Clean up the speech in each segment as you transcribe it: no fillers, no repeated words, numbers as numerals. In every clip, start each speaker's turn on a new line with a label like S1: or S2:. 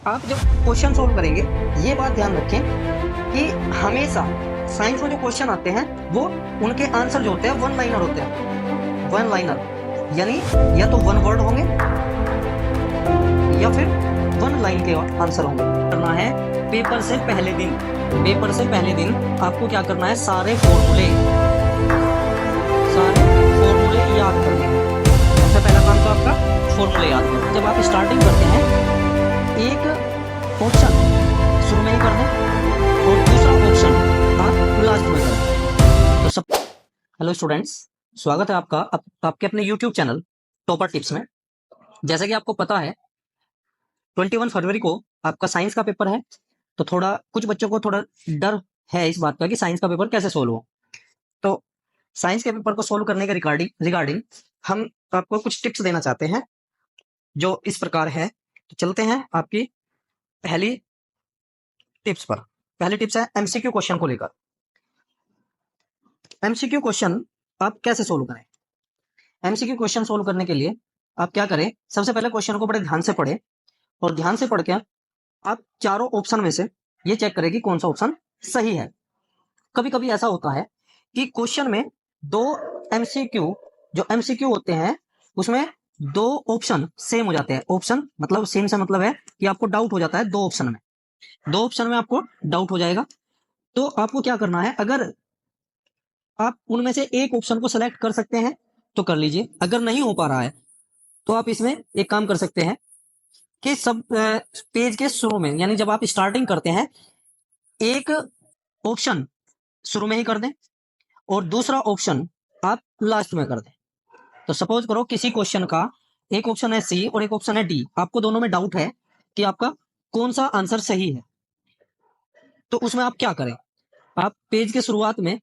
S1: आप जब question solve करेंगे ये बात ध्यान रखें कि हमेशा साइंस में जो क्वेश्चन आते हैं वो उनके आंसर जो होते हैं वन लाइनर होते हैं। वन लाइनर यानी या तो वन वर्ड होंगे या फिर वन लाइन के आंसर होंगे। करना है पेपर से पहले दिन आपको क्या करना है, सारे फॉर्मूले याद कर लेंगे। सबसे पहला काम तो आपका फॉर्मूले याद करना। जब आप स्टार्टिंग करते हैं एक ऑप्शन शुरू में ही कर दें और दूसरा ऑप्शन आप लास्ट में करें। तो सब हेलो स्टूडेंट्स, स्वागत है आपका आपके अपने यूट्यूब चैनल टॉपर टिप्स में। जैसे कि आपको पता है 21 फरवरी को आपका साइंस का पेपर है, तो थोड़ा कुछ बच्चों को थोड़ा डर है इस बात का कि साइंस का पेपर कैसे सोल्व हो। तो साइंस के पेपर को सोल्व करने के रिगार्डिंग हम आपको कुछ टिप्स देना चाहते हैं जो इस प्रकार है। तो चलते हैं आपकी पहली टिप्स पर। पहली टिप्स है एमसीक्यू क्वेश्चन को लेकर। एमसीक्यू क्वेश्चन आप कैसे सोल्व करें। एमसीक्यू क्वेश्चन सोल्व करने के लिए आप क्या करें, सबसे पहले क्वेश्चन को बड़े ध्यान से पढ़ें और ध्यान से पढ़ के आप चारों ऑप्शन में से ये चेक करें कि कौन सा ऑप्शन सही है। कभी कभी ऐसा होता है कि क्वेश्चन में दो एमसीक्यू होते हैं उसमें दो ऑप्शन सेम हो जाते हैं। ऑप्शन मतलब सेम से मतलब है कि आपको डाउट हो जाता है दो ऑप्शन में आपको डाउट हो जाएगा। तो आपको क्या करना है, अगर आप उनमें से एक ऑप्शन को सेलेक्ट कर सकते हैं तो कर लीजिए। अगर नहीं हो पा रहा है तो आप इसमें एक काम कर सकते हैं कि सब पेज के शुरू में, यानी जब आप स्टार्टिंग करते हैं एक ऑप्शन शुरू में ही कर दें और दूसरा ऑप्शन आप लास्ट में कर दें। तो सपोज करो किसी क्वेश्चन का एक ऑप्शन है सी और एक ऑप्शन है डी, आपको दोनों में डाउट है कि आपका कौन सा आंसर सही है। तो उसमें आप क्या करें, आप पेज के शुरुआत में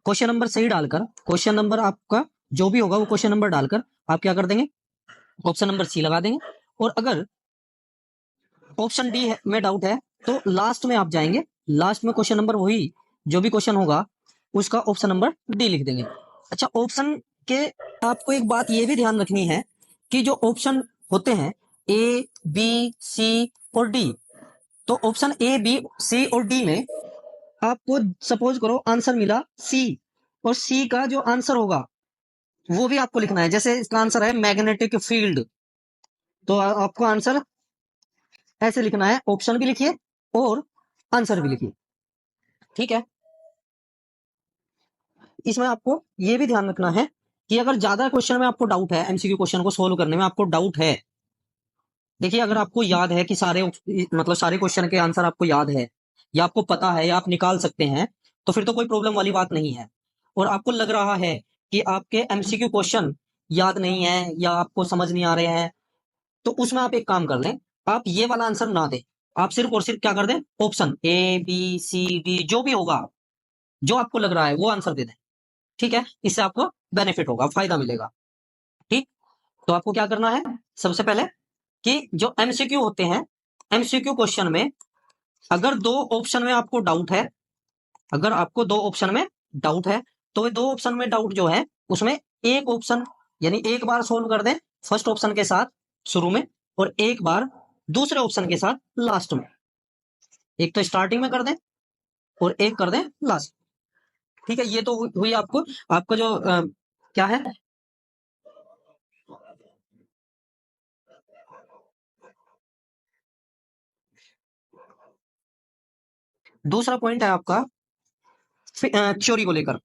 S1: क्वेश्चन नंबर सही डालकर, क्वेश्चन नंबर आपका जो भी होगा वो क्वेश्चन नंबर डालकर आप क्या कर देंगे, ऑप्शन नंबर सी लगा देंगे। और अगर ऑप्शन डी में डाउट है तो लास्ट में आप जाएंगे, लास्ट में क्वेश्चन नंबर वही जो भी क्वेश्चन होगा उसका ऑप्शन नंबर डी लिख देंगे। अच्छा, ऑप्शन के आपको एक बात ये भी ध्यान रखनी है कि जो ऑप्शन होते हैं ए बी सी और डी, तो ऑप्शन ए बी सी और डी में आपको सपोज करो आंसर मिला सी, और सी का जो आंसर होगा वो भी आपको लिखना है। जैसे इसका आंसर है मैग्नेटिक फील्ड, तो आपको आंसर ऐसे लिखना है, ऑप्शन भी लिखिए और आंसर भी लिखिए। ठीक है, इसमें आपको ये भी ध्यान रखना है कि अगर ज्यादा क्वेश्चन में आपको डाउट है, एमसीक्यू क्वेश्चन को सोल्व करने में आपको डाउट है, देखिए अगर आपको याद है कि सारे क्वेश्चन के आंसर आपको याद है या आपको पता है या आप निकाल सकते हैं, तो फिर तो कोई प्रॉब्लम वाली बात नहीं है। और आपको लग रहा है कि आपके एमसीक्यू क्वेश्चन याद नहीं है या आपको समझ नहीं आ रहे हैं, तो उसमें आप एक काम कर लें, आप ये वाला आंसर ना दें, आप सिर्फ और सिर्फ क्या कर दें, option A B C D जो भी होगा जो आपको लग रहा है वो आंसर दे दें। ठीक है, इससे आपको बेनिफिट होगा, फायदा मिलेगा। ठीक, तो आपको क्या करना है, सबसे पहले कि जो एमसीक्यू होते हैं, एमसीक्यू क्वेश्चन में अगर दो ऑप्शन में आपको डाउट है, अगर आपको दो ऑप्शन में डाउट है तो दो ऑप्शन में डाउट जो है उसमें एक ऑप्शन यानी एक बार सोल्व कर दें फर्स्ट ऑप्शन के साथ शुरू में और एक बार दूसरे ऑप्शन के साथ लास्ट में। एक तो स्टार्टिंग में कर दें और एक कर दें लास्ट। ठीक है, ये तो हुई आपको आपका जो क्या है, दूसरा पॉइंट है आपका थ्योरी को लेकर।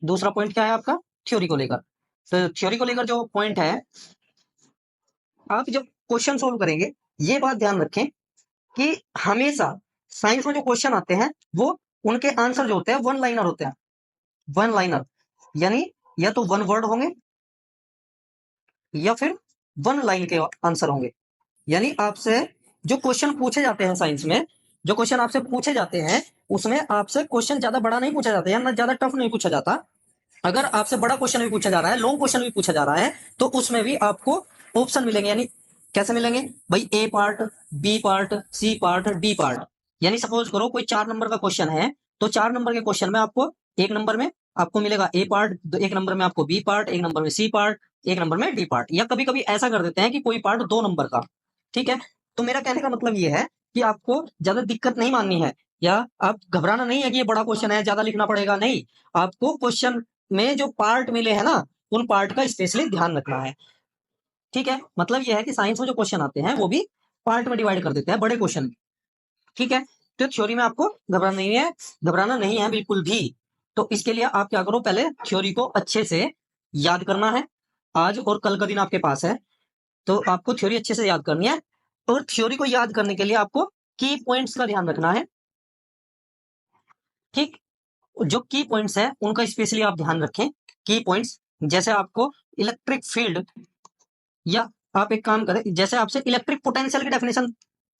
S1: दूसरा पॉइंट क्या है आपका, थ्योरी को लेकर। तो थ्योरी को लेकर जो पॉइंट है, आप जब क्वेश्चन सोल्व करेंगे ये बात ध्यान रखें कि हमेशा साइंस में जो क्वेश्चन आते हैं वो उनके आंसर जो होते हैं वन लाइनर होते हैं। वन लाइनर यानी या तो वन वर्ड होंगे या फिर वन लाइन के आंसर होंगे। यानी आपसे जो क्वेश्चन पूछे जाते हैं साइंस में, जो क्वेश्चन आपसे पूछे जाते हैं उसमें आपसे क्वेश्चन ज्यादा बड़ा नहीं पूछा जाता या ना ज्यादा टफ नहीं पूछा जाता। अगर आपसे बड़ा क्वेश्चन भी पूछा जा रहा है, लॉन्ग क्वेश्चन भी पूछा जा रहा है, तो उसमें भी आपको ऑप्शन मिलेंगे। यानी कैसे मिलेंगे भाई, A part B part C part D part. यानी सपोज करो कोई 4 नंबर का क्वेश्चन है, तो 4 नंबर के क्वेश्चन में आपको एक नंबर में आपको मिलेगा ए पार्ट, एक नंबर में आपको बी पार्ट, एक नंबर में सी पार्ट, एक नंबर में डी पार्ट। या कभी कभी ऐसा कर देते हैं कि कोई पार्ट 2 नंबर का, ठीक है। तो मेरा कहने का मतलब ये है कि आपको ज्यादा दिक्कत नहीं माननी है, या आप घबराना नहीं है कि ये बड़ा क्वेश्चन है ज्यादा लिखना पड़ेगा, नहीं। आपको क्वेश्चन में जो पार्ट मिले हैं ना, उन पार्ट का स्पेशली ध्यान रखना है। ठीक है, मतलब ये है कि साइंस में जो क्वेश्चन आते हैं वो भी पार्ट में डिवाइड कर देते हैं, बड़े क्वेश्चन। ठीक है, तो थ्योरी में आपको घबराना नहीं है बिल्कुल भी। तो इसके लिए आप क्या करो, पहले थ्योरी को अच्छे से याद करना है। आज और कल का दिन आपके पास है, तो आपको थ्योरी अच्छे से याद करनी है। और थ्योरी को याद करने के लिए आपको की पॉइंट्स का ध्यान रखना है। ठीक, जो की पॉइंट्स है उनका स्पेशली आप ध्यान रखें। की पॉइंट्स, जैसे आपको इलेक्ट्रिक फील्ड, या आप एक काम करें, जैसे आपसे इलेक्ट्रिक पोटेंशियल की डेफिनेशन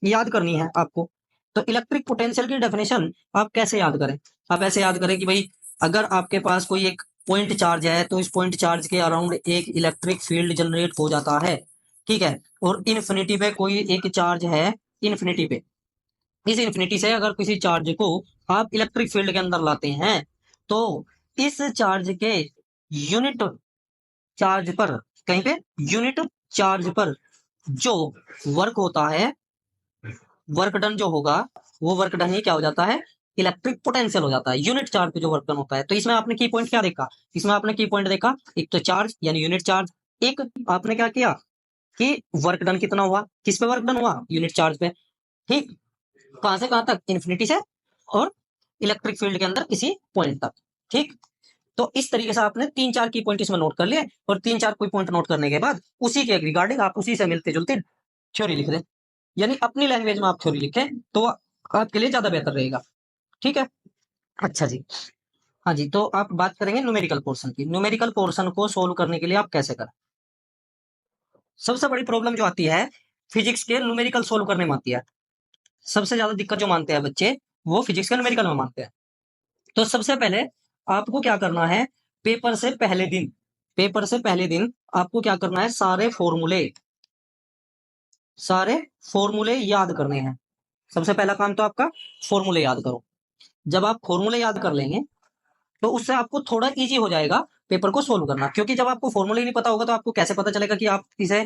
S1: याद करनी है आपको, तो इलेक्ट्रिक पोटेंशियल की डेफिनेशन आप कैसे याद करें? आप ऐसे याद करें कि भाई अगर आपके पास कोई एक पॉइंट चार्ज है तो इस पॉइंट चार्ज के अराउंड एक इलेक्ट्रिक फील्ड जनरेट हो जाता है। ठीक है, और इन्फिनिटी पे कोई एक चार्ज है, इन्फिनिटी पे, इस इन्फिनिटी से अगर किसी चार्ज को आप इलेक्ट्रिक फील्ड के अंदर लाते हैं, तो इस चार्ज के यूनिट चार्ज पर, कहीं पे यूनिट चार्ज पर जो वर्क होता है, वर्क डन जो होगा, वो वर्क डन ही क्या हो जाता है, इलेक्ट्रिक पोटेंशियल हो जाता है। यूनिट चार्ज पे जो वर्क डन होता है, तो इसमें आपने की पॉइंट क्या देखा? इसमें आपने की पॉइंट देखा, एक तो चार्ज यानी यूनिट चार्ज, एक आपने क्या किया कि वर्क डन कितना हुआ, किस पे वर्क डन हुआ, यूनिट चार्ज पे। ठीक, कहां से कहां तक, इन्फिनिटी से और इलेक्ट्रिक फील्ड के अंदर किसी पॉइंट तक। ठीक, तो इस तरीके से आपने तीन चार की पॉइंट इसमें नोट कर लिए, और तीन चार कोई पॉइंट नोट करने के बाद उसी के रिगार्डिंग आप उसी से मिलते जुलते थ्योरी लिख दें, यानी अपनी लैंग्वेज में आप थ्योरी लिखें, तो आपके लिए ज्यादा बेहतर रहेगा। ठीक है, अच्छा जी। हाँ जी, तो आप बात करेंगे न्यूमेरिकल पोर्शन की। न्यूमेरिकल पोर्शन को सोल्व करने के लिए आप कैसे करें? सबसे बड़ी प्रॉब्लम जो आती है फिजिक्स के न्यूमेरिकल सोल्व करने में आती है। सबसे ज्यादा दिक्कत जो मानते हैं बच्चे, वो फिजिक्स के न्यूमेरिकल में मानते हैं। तो सबसे पहले आपको क्या करना है, पेपर से पहले दिन, पेपर से पहले दिन आपको क्या करना है, सारे फॉर्मूले याद करने हैं। सबसे पहला काम तो आपका फॉर्मूले याद करो। जब आप फॉर्मूले याद कर लेंगे तो उससे आपको थोड़ा इजी हो जाएगा पेपर को सोल्व करना, क्योंकि जब आपको फॉर्मूले नहीं पता होगा तो आपको कैसे पता चलेगा कि आप इसे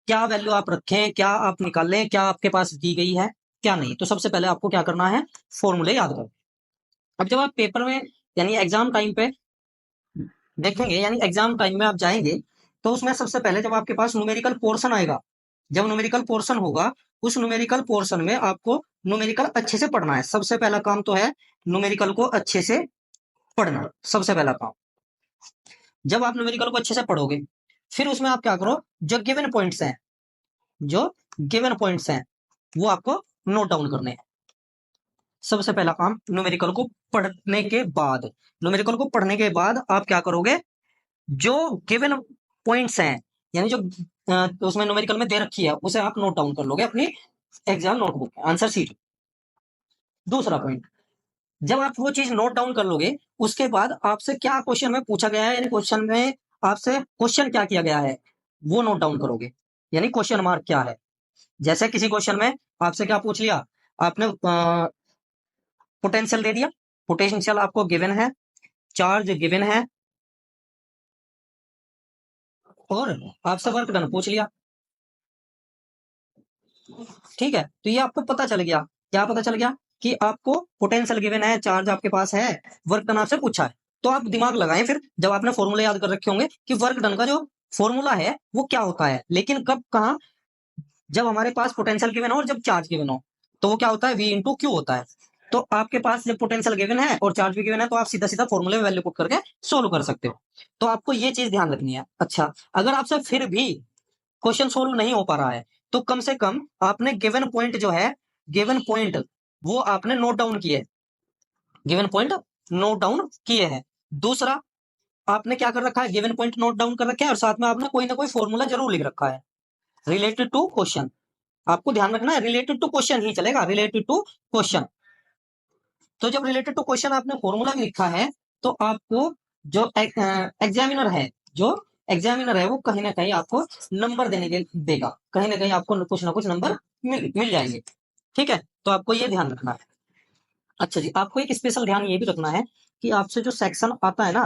S1: क्या वैल्यू आप रखें, क्या आप निकालें, क्या आपके पास दी गई है, क्या नहीं। तो सबसे पहले आपको क्या करना है, फॉर्मूले याद करो। अब जब आप पेपर में यानी एग्जाम टाइम पे देखेंगे, यानी एग्जाम टाइम में आप जाएंगे, तो उसमें सबसे पहले जब आपके पास न्यूमेरिकल पोर्शन आएगा, जब न्यूमेरिकल पोर्शन होगा, उस न्यूमेरिकल पोर्शन में आपको न्यूमेरिकल अच्छे से पढ़ना है। सबसे पहला काम तो है न्यूमेरिकल को अच्छे से पढ़ना, सबसे पहला काम। जब आप न्यूमेरिकल को अच्छे से पढ़ोगे, फिर उसमें आप क्या करो, जो गिवन पॉइंट्स हैं, जो गिवन पॉइंट्स हैं वो आपको नोट डाउन करने हैं। सबसे पहला काम न्यूमेरिकल को पढ़ने के बाद, न्यूमेरिकल को पढ़ने के बाद आप क्या करोगे, जो गिवन पॉइंट्स हैं, यानी जो उसमें न्यूमेरिकल में दे रखी है, उसे आप नोट डाउन कर लोगे अपनी एग्जाम नोटबुक आंसर शीट। दूसरा पॉइंट, जब आप वो चीज नोट डाउन कर लोगे, उसके बाद आपसे क्या क्वेश्चन में पूछा गया है, यानी क्वेश्चन में आपसे क्वेश्चन क्या किया गया है, वो नोट डाउन करोगे, यानी क्वेश्चन मार्क क्या है। जैसे किसी क्वेश्चन में आपसे क्या पूछ लिया, आपने पोटेंशियल दे दिया, पोटेंशियल आपको गिवन है, चार्ज गिवन है, और आपसे वर्क डन पूछ लिया। ठीक है, तो ये आपको पता चल गया, क्या पता चल गया कि आपको पोटेंशियल गिवन है, चार्ज आपके पास है, वर्क डन आपसे पूछा है। तो आप दिमाग लगाएं फिर, जब आपने फॉर्मूला याद कर रखे होंगे कि वर्क डन का जो फॉर्मूला है वो क्या होता है, लेकिन कब कहा, जब हमारे पास पोटेंशियल गिवन हो और जब चार्ज गिवन हो, तो वो क्या होता है, V इंटू क्यू होता है। तो आपके पास जब पोटेंशियल गिवन है और चार्ज भी गिवन है, तो आप सीधा सीधा फॉर्मूले में वैल्यू पुट करके सोल्व कर सकते हो। तो आपको ये चीज ध्यान रखनी है। अच्छा, अगर आपसे फिर भी क्वेश्चन सोल्व नहीं हो पा रहा है, तो कम से कम आपने गिवन पॉइंट जो है, गिवन पॉइंट वो आपने नोट डाउन किए, गिवन पॉइंट नोट डाउन किए हैं। दूसरा, आपने क्या कर रखा है, गिवन पॉइंट नोट डाउन कर रखा है, और साथ में आपने कोई ना कोई फॉर्मूला जरूर लिख रखा है रिलेटेड टू क्वेश्चन। आपको ध्यान रखना है, रिलेटेड टू क्वेश्चन ही चलेगा, रिलेटेड टू क्वेश्चन। तो जब रिलेटेड टू क्वेश्चन आपने फॉर्मूला भी लिखा है, तो आपको जो एग्जामिनर है, जो एग्जामिनर है वो कहीं ना कहीं आपको नंबर देने के देगा, कहीं ना कहीं आपको कुछ ना कुछ नंबर मिल जाएंगे। ठीक है, तो आपको ये ध्यान रखना है। अच्छा जी, आपको एक स्पेशल ध्यान ये भी रखना है कि आपसे जो सेक्शन आता है ना,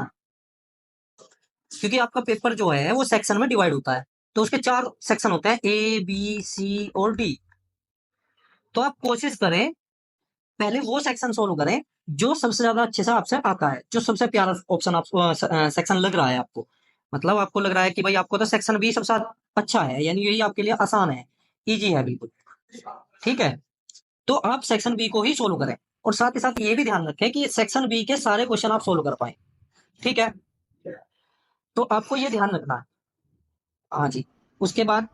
S1: क्योंकि आपका पेपर जो है वो सेक्शन में डिवाइड होता है, तो उसके 4 सेक्शन होते हैं, ए बी सी और डी। तो आप कोशिश करें पहले वो सेक्शन सोल्व करें जो सबसे ज्यादा अच्छे से आपसे आता है, जो सबसे प्यारा ऑप्शन आप सेक्शन लग रहा है आपको, मतलब आपको लग रहा है कि भाई आपको तो सेक्शन बी सबसे अच्छा है, यानी यही आपके लिए आसान है, इजी है बिल्कुल। ठीक है, तो आप सेक्शन बी को ही सोल्व करें, और साथ ही साथ ये भी ध्यान रखें कि सेक्शन बी के सारे क्वेश्चन आप सोल्व कर पाए। ठीक है, तो आपको ये ध्यान रखना है। हाँ जी, उसके बाद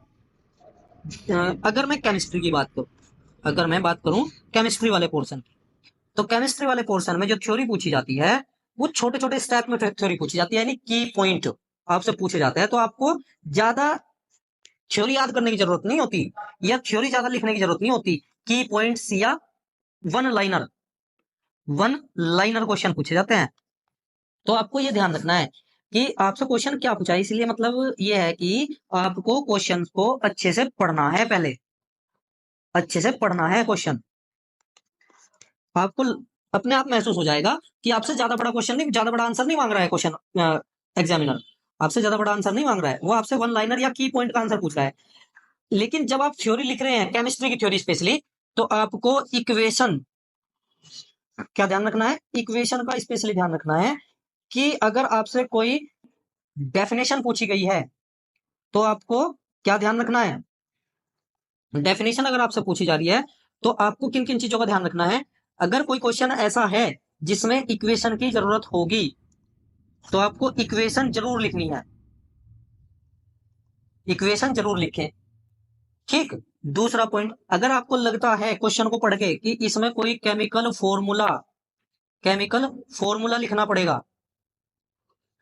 S1: अगर मैं केमिस्ट्री की बात करूं, अगर मैं बात करूं केमिस्ट्री वाले पोर्शन की, तो केमिस्ट्री वाले पोर्शन में जो थ्योरी पूछी जाती है वो छोटे छोटे स्टेप में थ्योरी पूछी जाती है, यानी की पॉइंट आपसे पूछे जाते हैं। तो आपको ज्यादा थ्योरी याद करने की जरूरत नहीं होती, या थ्योरी ज्यादा लिखने की जरूरत नहीं होती। की पॉइंट्स या one liner, one liner question पूछे जाते हैं। तो आपको ये ध्यान रखना है कि आपसे क्वेश्चन क्या पूछा है, इसलिए मतलब ये है कि आपको क्वेश्चन को अच्छे से पढ़ना है, पहले अच्छे से पढ़ना है क्वेश्चन। आपको अपने आप महसूस हो जाएगा कि आपसे ज्यादा बड़ा क्वेश्चन नहीं, ज्यादा बड़ा आंसर नहीं मांग रहा है क्वेश्चन, एग्जामिनर आपसे ज्यादा बड़ा आंसर नहीं मांग रहा है, वो आपसे वन लाइनर या की पॉइंट का आंसर पूछ रहा है। लेकिन जब आप थ्योरी लिख रहे हैं, केमिस्ट्री की थ्योरी स्पेशली, तो आपको इक्वेशन क्या ध्यान रखना है, इक्वेशन का स्पेशली ध्यान रखना है कि अगर आपसे कोई डेफिनेशन पूछी गई है तो आपको क्या ध्यान रखना है, डेफिनेशन अगर आपसे पूछी जा रही है तो आपको किन किन चीजों का ध्यान रखना है। अगर कोई क्वेश्चन ऐसा है जिसमें इक्वेशन की जरूरत होगी तो आपको इक्वेशन जरूर लिखनी है, इक्वेशन जरूर लिखें। ठीक, दूसरा पॉइंट, अगर आपको लगता है क्वेश्चन को पढ़ के कि इसमें कोई केमिकल फॉर्मूला लिखना पड़ेगा,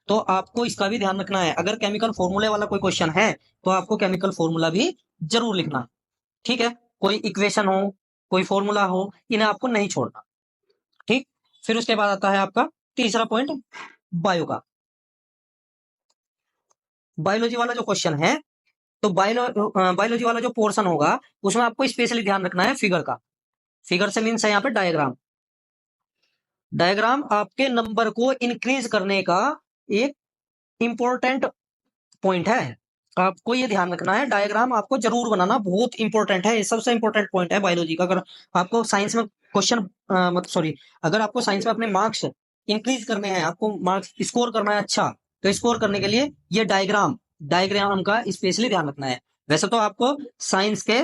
S1: तो आपको इसका भी ध्यान रखना है। अगर केमिकल फॉर्मूले वाला कोई क्वेश्चन है तो आपको केमिकल फॉर्मूला भी जरूर लिखना है। ठीक है, कोई इक्वेशन हो, कोई फॉर्मूला हो, इन्हें आपको नहीं छोड़ना। ठीक, फिर उसके बाद आता है आपका तीसरा पॉइंट, बायो का। बायोलॉजी वाला जो क्वेश्चन है, तो बायोलॉजी वाला जो पोर्शन होगा उसमें आपको स्पेशली ध्यान रखना है फिगर का। फिगर से मीन्स है यहाँ पे डायग्राम। डायग्राम आपके नंबर को इंक्रीज करने का एक इंपॉर्टेंट पॉइंट है। आपको ये ध्यान रखना है, डायग्राम आपको जरूर बनाना बहुत इंपॉर्टेंट है, ये सबसे इंपॉर्टेंट पॉइंट है बायोलॉजी का। अगर आपको साइंस में क्वेश्चन मतलब सॉरी, अगर आपको साइंस में अपने मार्क्स इंक्रीज करने हैं, आपको मार्क्स स्कोर करना है अच्छा, तो स्कोर करने के लिए ये डायग्राम का स्पेशली ध्यान रखना है। वैसे तो आपको साइंस के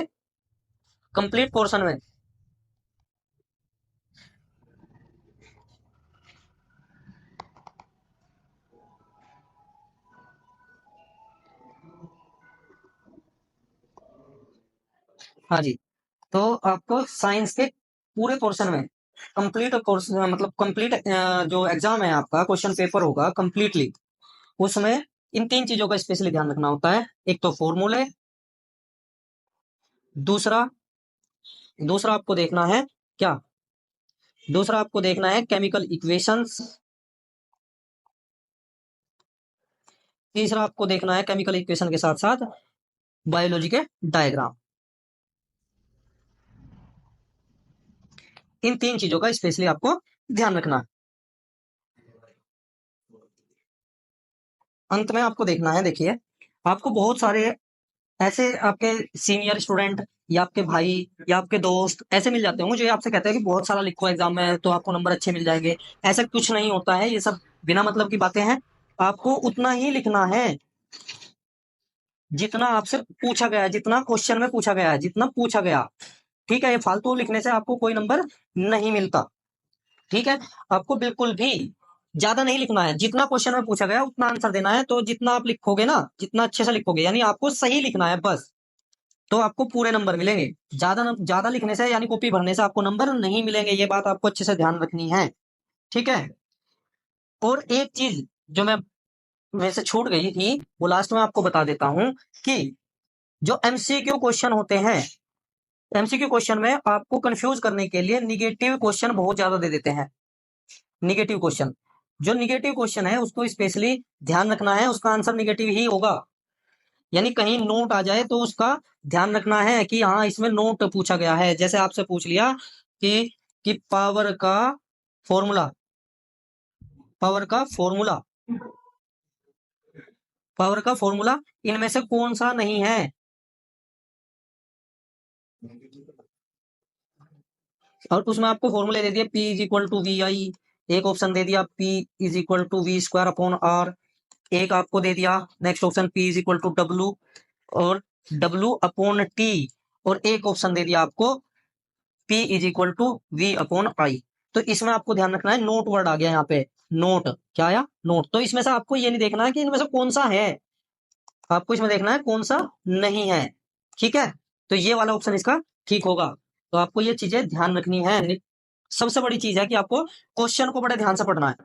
S1: कंप्लीट पोर्शन में, हाँ जी, तो आपको साइंस के पूरे पोर्शन में कंप्लीट कोर्स मतलब कंप्लीट जो एग्जाम है आपका, क्वेश्चन पेपर होगा कंप्लीटली, उसमें इन तीन चीजों का स्पेशली ध्यान रखना होता है। एक तो फॉर्मूले, दूसरा दूसरा आपको देखना है क्या, दूसरा आपको देखना है केमिकल इक्वेशंस, तीसरा आपको देखना है केमिकल इक्वेशन के साथ साथ बायोलॉजी के डायग्राम। इन तीन चीजों का स्पेशली आपको ध्यान रखना है। अंत में आपको देखना है, देखिए आपको बहुत सारे ऐसे आपके सीनियर स्टूडेंट या आपके भाई या आपके दोस्त ऐसे मिल जाते होंगे जो आपसे कहते हैं कि बहुत सारा लिखो एग्जाम में तो आपको नंबर अच्छे मिल जाएंगे। ऐसा कुछ नहीं होता है, ये सब बिना मतलब की बातें हैं। आपको उतना ही लिखना है जितना आपसे पूछा गया है, जितना क्वेश्चन में पूछा गया है, जितना पूछा गया। ठीक है, ये फालतू लिखने से आपको कोई नंबर नहीं मिलता। ठीक है, आपको बिल्कुल भी ज्यादा नहीं लिखना है, जितना क्वेश्चन में पूछा गया उतना आंसर देना है। तो जितना आप लिखोगे ना, जितना अच्छे से लिखोगे, यानी आपको सही लिखना है बस, तो आपको पूरे नंबर मिलेंगे। ज्यादा लिखने से यानी कॉपी भरने से आपको नंबर नहीं मिलेंगे, ये बात आपको अच्छे से ध्यान रखनी है। ठीक है, और एक चीज जो मैं वैसे छूट गई थी वो लास्ट में आपको बता देता हूं कि जो एमसीक्यू क्वेश्चन होते हैं, एमसीक्यू क्वेश्चन में आपको कंफ्यूज करने के लिए निगेटिव क्वेश्चन बहुत ज्यादा दे देते हैं। निगेटिव क्वेश्चन, जो निगेटिव क्वेश्चन है उसको स्पेशली ध्यान रखना है, उसका आंसर निगेटिव ही होगा। यानी कहीं नोट आ जाए तो उसका ध्यान रखना है कि हाँ इसमें नोट पूछा गया है। जैसे आपसे पूछ लिया कि फॉर्मूला पावर का फॉर्मूला पावर का फॉर्मूला इनमें से कौन सा नहीं है? और उसमें आपको फॉर्मूले दे दिए, P is equal to V I, एक ऑप्शन दे दिया P is equal to V square upon R, एक आपको दे दिया next option P is equal to W और W अपॉन टी, और एक ऑप्शन दे दिया आपको P is equal to V upon I. तो इसमें आपको ध्यान रखना है, नोट वर्ड आ गया यहाँ पे, नोट क्या आया, नोट। तो इसमें से आपको ये नहीं देखना है कि इनमें से कौन सा है, आपको इसमें देखना है कौन सा नहीं है। ठीक है, तो ये वाला ऑप्शन इसका ठीक होगा। तो आपको ये चीजें ध्यान रखनी है। सबसे बड़ी चीज है कि आपको क्वेश्चन को बड़े ध्यान से पढ़ना है।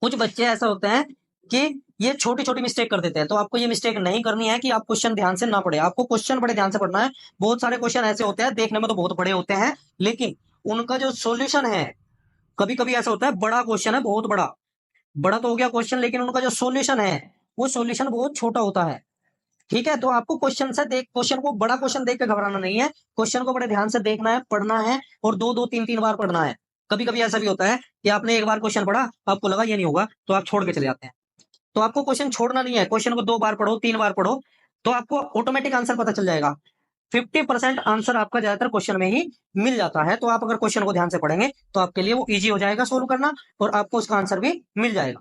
S1: कुछ बच्चे ऐसा होते हैं कि ये छोटी छोटी मिस्टेक कर देते हैं, तो आपको ये मिस्टेक नहीं करनी है कि आप क्वेश्चन ध्यान से ना पढ़े, आपको क्वेश्चन बड़े ध्यान से पढ़ना है। बहुत सारे क्वेश्चन ऐसे होते हैं देखने में तो बहुत बड़े होते हैं, लेकिन उनका जो सॉल्यूशन है, कभी कभी ऐसा होता है बड़ा क्वेश्चन है, बहुत बड़ा, बड़ा तो हो गया क्वेश्चन, लेकिन उनका जो सॉल्यूशन है वो सॉल्यूशन बहुत छोटा होता है। ठीक है, तो आपको क्वेश्चन को बड़ा क्वेश्चन देख के घबराना नहीं है, क्वेश्चन को बड़े ध्यान से देखना है, पढ़ना है, और दो दो तीन तीन बार पढ़ना है। कभी कभी ऐसा भी होता है कि आपने एक बार क्वेश्चन पढ़ा, आपको लगा ये नहीं होगा, तो आप छोड़ के चले जाते हैं। तो आपको क्वेश्चन छोड़ना नहीं है, क्वेश्चन को 2 बार पढ़ो, 3 बार पढ़ो, तो आपको ऑटोमेटिक आंसर पता चल जाएगा। 50% आंसर आपका ज्यादातर क्वेश्चन में ही मिल जाता है। तो आप अगर क्वेश्चन को ध्यान से पढ़ेंगे तो आपके लिए वो इजी हो जाएगा सोल्व करना, और आपको उसका आंसर भी मिल जाएगा।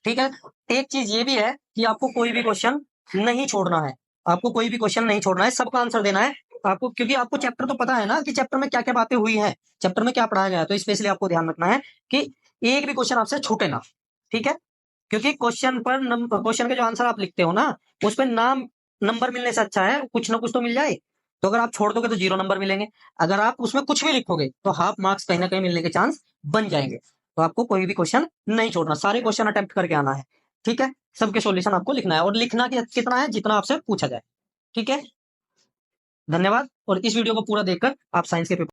S1: ठीक है, एक चीज ये भी है कि आपको कोई भी क्वेश्चन नहीं छोड़ना है, आपको कोई भी क्वेश्चन नहीं छोड़ना है, सबका आंसर देना है आपको, क्योंकि आपको चैप्टर तो पता है ना कि चैप्टर में क्या क्या बातें हुई है, चैप्टर में क्या पढ़ाया गया है। तो स्पेशली आपको ध्यान रखना है कि एक भी क्वेश्चन आपसे छूटे ना। ठीक है, क्योंकि क्वेश्चन के जो आंसर आप लिखते हो ना, उस पर नाम नंबर मिलने से अच्छा है कुछ ना कुछ तो मिल जाए। तो अगर आप छोड़ दोगे तो 0 नंबर मिलेंगे, अगर आप उसमें कुछ भी लिखोगे तो हाफ मार्क्स कहीं ना कहीं मिलने के चांस बन जाएंगे। तो आपको कोई भी क्वेश्चन नहीं छोड़ना, सारे क्वेश्चन अटेम्प्ट करके आना है। ठीक है, सबके सॉल्यूशन आपको लिखना है, और लिखना कितना है, जितना आपसे पूछा जाए। ठीक है, धन्यवाद। और इस वीडियो को पूरा देखकर आप साइंस के पेपर